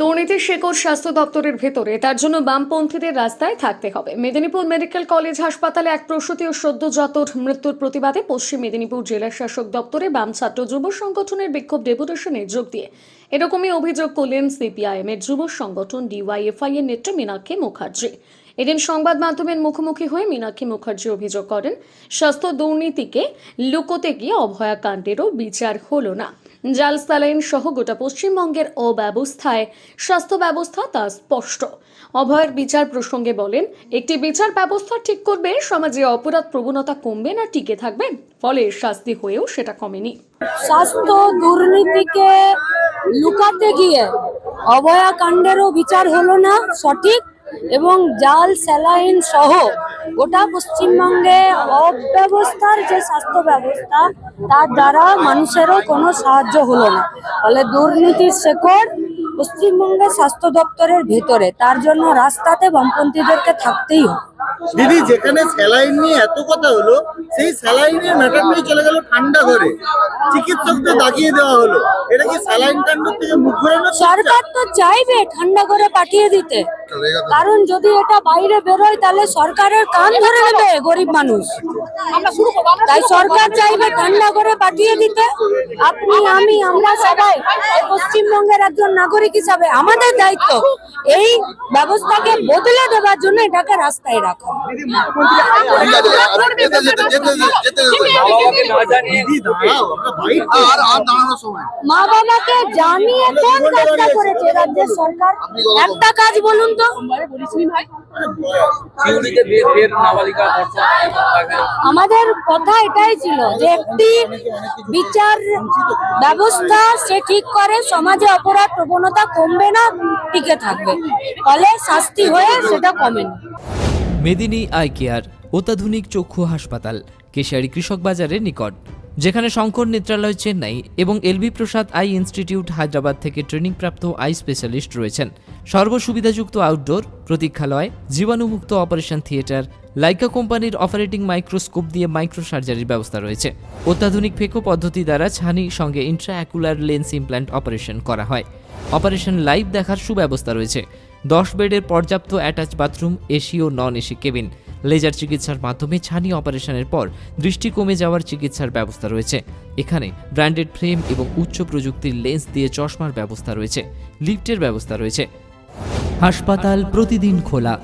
দুর্নীতির শেকড় স্বাস্থ্য দপ্তরের ভেতরে, তার জন্য বামপন্থীদের রাস্তায় থাকতে হবে। মেদিনীপুর মেডিকেল কলেজ হাসপাতালে এক প্রসূতি ও সদ্যজাতর মৃত্যুর প্রতিবাদে পশ্চিম মেদিনীপুর জেলা শাসক দপ্তরে বাম ছাত্র যুব সংগঠনের বিক্ষোভ ডেপুটেশনে যোগ দিয়ে এরকমই অভিযোগ করলেন সিপিআইএম এর যুব সংগঠন ডিওয়াইএফআই এর নেত্রী মীনাক্ষী মুখার্জি। এদিন সংবাদ মাধ্যমের মুখোমুখি হয়ে মীনাক্ষী মুখার্জি অভিযোগ করেন, স্বাস্থ্য দুর্নীতিকে লুকোতে গিয়ে অভয়াকাণ্ডেরও বিচার হলো না। জাল স্যালাইন সহ গোটা পশ্চিমবঙ্গের অব্যবস্থায় স্বাস্থ্য ব্যবস্থা তা স্পষ্ট। অভয়ের বিচার প্রসঙ্গে বলেন, একটি বিচার ব্যবস্থা ঠিক করবে সমাজে অপরাধ প্রবণতা কমবে না টিকে থাকবে, ফলে শাস্তি হয়েও সেটা কমেনি। স্বাস্থ্য দুর্নীতিকে লুকাতে গিয়ে অভয়াকাণ্ডেরও বিচার হলো না সঠিক, এবং জাল স্যালাইন সহ গোটা পশ্চিমবঙ্গে অব্যবস্থার যে স্বাস্থ্য ব্যবস্থা তার দ্বারা মানুষেরও কোনো সাহায্য হলো না। ফলে দুর্নীতির শেকড় পশ্চিমবঙ্গের স্বাস্থ্য দপ্তরের ভেতরে, তার জন্য রাস্তাতে বামপন্থীদেরকে থাকতেই হবে। দিদি, যেখানে স্যালাইন নিয়ে এত কথা হলো, সেই স্যালাইনের ম্যাটার নিয়ে চলে গেল ঠান্ডা ঘরে, চিকিৎসকদের দাগিয়ে দেওয়া হলো। এটা কি স্যালাইন কাণ্ড থেকে মুখ ঘোরানো? সরকার তো চাইবে ঠান্ডা ঘরে পাঠিয়ে দিতে, কারণ যদি এটা বাইরে বেরোয় তাহলে সরকারের কান ধরে নেবে গরিব মানুষ। তাই সরকার চাইবে ঠান্ডা ঘরে পাঠিয়ে দিতে। আপনি, আমি, আমরা সবাই পশ্চিমবঙ্গের একজন নাগরিক হিসাবে আমাদের দায়িত্ব এই ব্যবস্থাকে বদলে দেওয়ার জন্য এটাকে রাস্তায় রাখা। মা বাবাকে জানিয়ে কোন কাজটা করেছে রাজ্যের সরকার? একটা কাজ বলুন তো। আমাদের কথা এটাই ছিল যে একটি বিচার ব্যবস্থা সে ঠিক করে সমাজে অপরাধ প্রবণতা কমবে না, টিকে থাকবে, ফলে শাস্তি হয়ে সেটা কমেনি। মেদিনী আই কেয়ার অত্যাধুনিক চক্ষু হাসপাতাল, কেশিয়ারি কৃষক বাজারের নিকট, যেখানে শঙ্কর নেত্রালয় চেন্নাই এবং এলবি প্রসাদ আই ইনস্টিটিউট হায়দ্রাবাদ থেকে ট্রেনিংপ্রাপ্ত আই স্পেশালিস্ট রয়েছেন। সর্বসুবিধাযুক্ত আউটডোর, প্রতীক্ষালয়, জীবাণুমুক্ত অপারেশন থিয়েটার, লাইকা কোম্পানির অপারেটিং মাইক্রোস্কোপ দিয়ে মাইক্রো সার্জারির ব্যবস্থা রয়েছে। অত্যাধুনিক ফেকো পদ্ধতি দ্বারা ছানি সঙ্গে ইন্ট্রাঅ্যাকুলার লেন্স ইমপ্ল্যান্ট অপারেশন করা হয়। অপারেশন লাইভ দেখার সুব্যবস্থা রয়েছে। 10 বেডের পর্যাপ্ত অ্যাটাচ বাথরুম, এসি ও নন এসি কেবিন। লেজার চিকিৎসার মাধ্যমে ছানি অপারেশনের পর দৃষ্টি কমে যাওয়ার চিকিৎসার ব্যবস্থা রয়েছে। এখানে ব্র্যান্ডেড ফ্রেম এবং উচ্চ প্রযুক্তির লেন্স দিয়ে চশমার ব্যবস্থা রয়েছে। লিফটের ব্যবস্থা রয়েছে। হাসপাতাল প্রতিদিন খোলা।